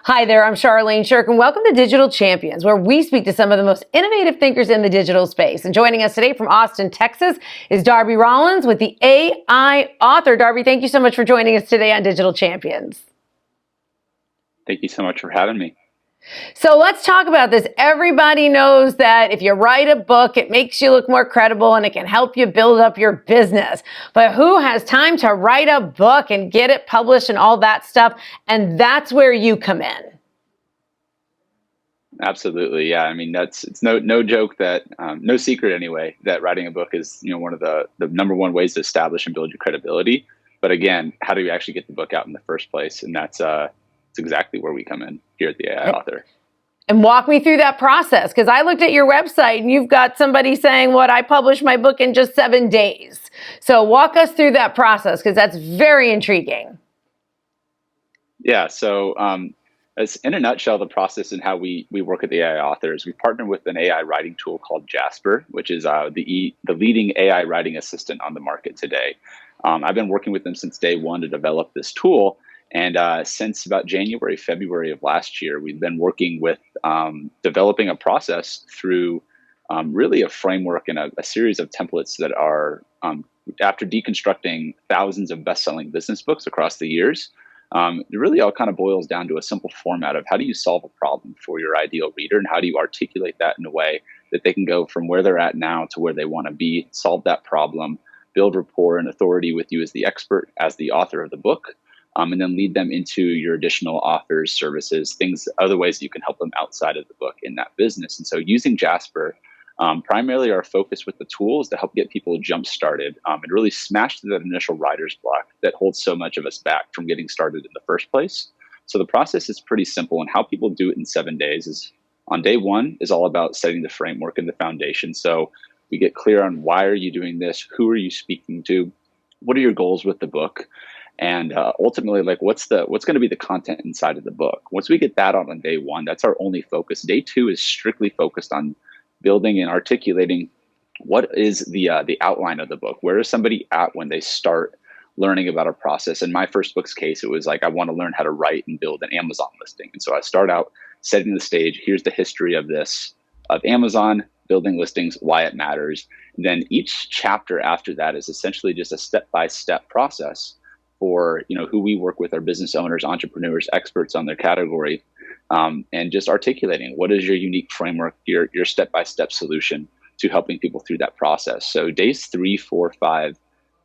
Hi there, I'm Charlene Shirk, and welcome to Digital Champions, where we speak to some of the most innovative thinkers in the digital space. And joining us today from Austin, Texas, is Darby Rollins with the AI Author. Darby, thank you so much for joining us today on Digital Champions. Thank you so much for having me. So let's talk about this. Everybody knows that if you write a book, it makes you look more credible and it can help you build up your business. But who has time to write a book and get it published and all that stuff? And that's where you come in. Absolutely, yeah. I mean, it's no joke that no secret anyway that writing a book is one of the number one ways to establish and build your credibility. But again, how do you actually get the book out in the first place? And that's exactly where we come in here at the AI Author. And walk me through that process, because I looked at your website and you've got somebody saying, I published my book in just 7 days. So walk us through that process, because that's very intriguing. Yeah, so as in a nutshell, the process and how we work at the AI Authors, we partner with an AI writing tool called Jasper, which is the leading AI writing assistant on the market today. I've been working with them since day one to develop this tool. And since about January, February of last year, we've been working with developing a process through really a framework and a series of templates that are, after deconstructing thousands of best-selling business books across the years, it really all kind of boils down to a simple format of how do you solve a problem for your ideal reader, and how do you articulate that in a way that they can go from where they're at now to where they want to be, solve that problem, build rapport and authority with you as the expert, as the author of the book. And then lead them into your additional offers, services, other ways that you can help them outside of the book in that business. And so using Jasper, primarily our focus with the tool is to help get people jump started and really smash through that initial writer's block that holds so much of us back from getting started in the first place. So the process is pretty simple, and how people do it in 7 days is on day one is all about setting the framework and the foundation. So we get clear on why are you doing this? Who are you speaking to? What are your goals with the book? And ultimately, what's going to be the content inside of the book? Once we get that out on day one, that's our only focus. Day two is strictly focused on building and articulating what is the outline of the book. Where is somebody at when they start learning about a process? In my first book's case, it was like I want to learn how to write and build an Amazon listing. And so I start out setting the stage. Here's the history of Amazon, building listings, why it matters. And then each chapter after that is essentially just a step-by-step process for who we work with, are business owners, entrepreneurs, experts on their category, and just articulating what is your unique framework, your step-by-step solution to helping people through that process. So days 3, 4, 5,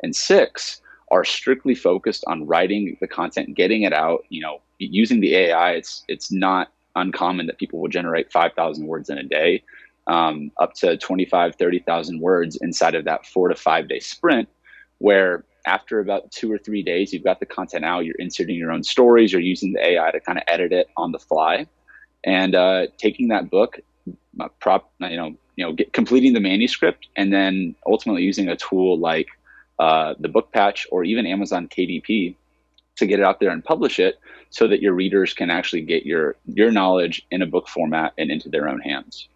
and 6 are strictly focused on writing the content, getting it out. Using the AI, it's not uncommon that people will generate 5,000 words in a day, up to 25, 30,000 words inside of that 4 to 5 day sprint, where after about 2 or 3 days, you've got the content out, you're inserting your own stories, you're using the AI to kind of edit it on the fly, and taking that book, completing the manuscript, and then ultimately using a tool like the Book Patch or even Amazon KDP to get it out there and publish it, so that your readers can actually get your knowledge in a book format and into their own hands.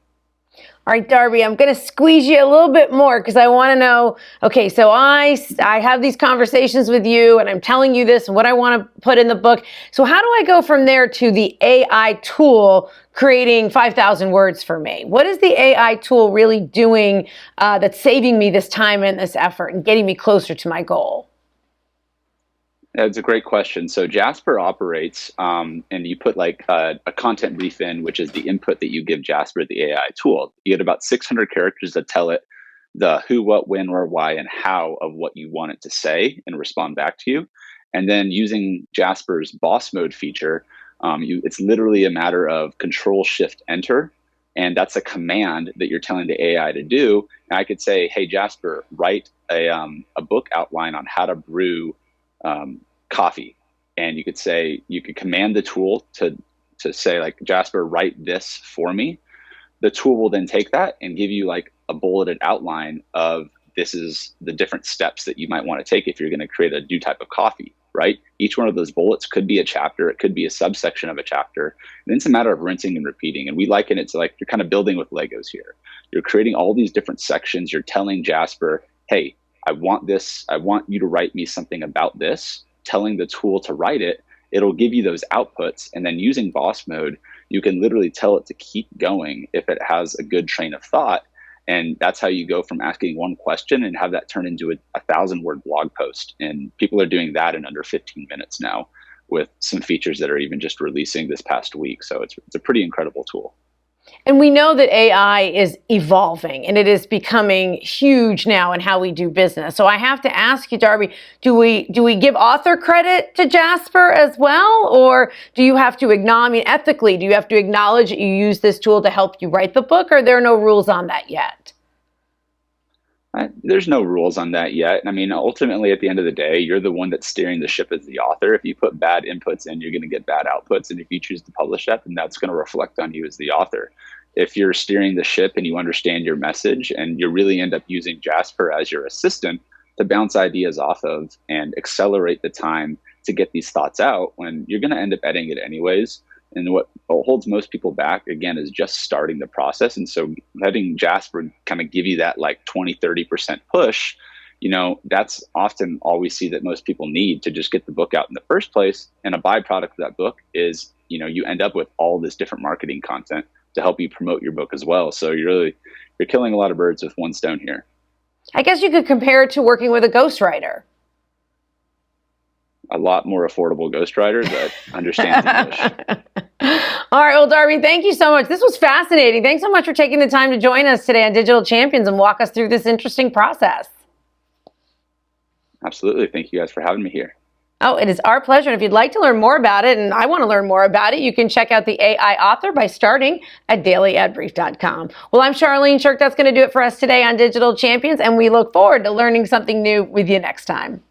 All right, Darby, I'm going to squeeze you a little bit more, because I want to know, okay, so I have these conversations with you and I'm telling you this and what I want to put in the book. So how do I go from there to the AI tool creating 5,000 words for me? What is the AI tool really doing that's saving me this time and this effort and getting me closer to my goal? That's a great question. So Jasper operates, and you put a content brief in, which is the input that you give Jasper, the AI tool. You get about 600 characters that tell it the who, what, when, where, why, and how of what you want it to say and respond back to you. And then using Jasper's boss mode feature, it's literally a matter of Control Shift Enter. And that's a command that you're telling the AI to do. And I could say, hey, Jasper, write a book outline on how to brew coffee. And you could command the tool to say, Jasper, write this for me. The tool will then take that and give you a bulleted outline of this is the different steps that you might want to take if you're going to create a new type of coffee, right? Each one of those bullets could be a chapter. It could be a subsection of a chapter. And it's a matter of rinsing and repeating. And we liken it to you're kind of building with Legos here. You're creating all these different sections. You're telling Jasper, hey, I want this. I want you to write me something about this, telling the tool to write it. it'll give you those outputs. And then using boss mode, you can literally tell it to keep going if it has a good train of thought. And that's how you go from asking one question and have that turn into a 1,000-word blog post. And people are doing that in under 15 minutes now with some features that are even just releasing this past week. So it's a pretty incredible tool. And we know that AI is evolving and it is becoming huge now in how we do business. So I have to ask you, Darby, do we give author credit to Jasper as well? Or do you have to acknowledge, I mean, ethically, do you have to acknowledge that you use this tool to help you write the book, or are there no rules on that yet? There's no rules on that yet. I mean, ultimately, at the end of the day, you're the one that's steering the ship as the author. If you put bad inputs in, you're going to get bad outputs. And if you choose to publish that, then that's going to reflect on you as the author. If you're steering the ship and you understand your message and you really end up using Jasper as your assistant to bounce ideas off of and accelerate the time to get these thoughts out, when you're going to end up editing it anyways. And what holds most people back, again, is just starting the process. And so letting Jasper kind of give you that like 20-30% push, that's often all we see that most people need to just get the book out in the first place. And a byproduct of that book is, you end up with all this different marketing content to help you promote your book as well. So you're killing a lot of birds with one stone here. I guess you could compare it to working with a ghostwriter. A lot more affordable ghostwriter that understands English. All right. Well, Darby, thank you so much. This was fascinating. Thanks so much for taking the time to join us today on Digital Champions and walk us through this interesting process. Absolutely. Thank you guys for having me here. Oh, it is our pleasure. And if you'd like to learn more about it, and I want to learn more about it, you can check out the AI Author by starting at dailyadbrief.com. Well, I'm Charlene Shirk. That's going to do it for us today on Digital Champions, and we look forward to learning something new with you next time.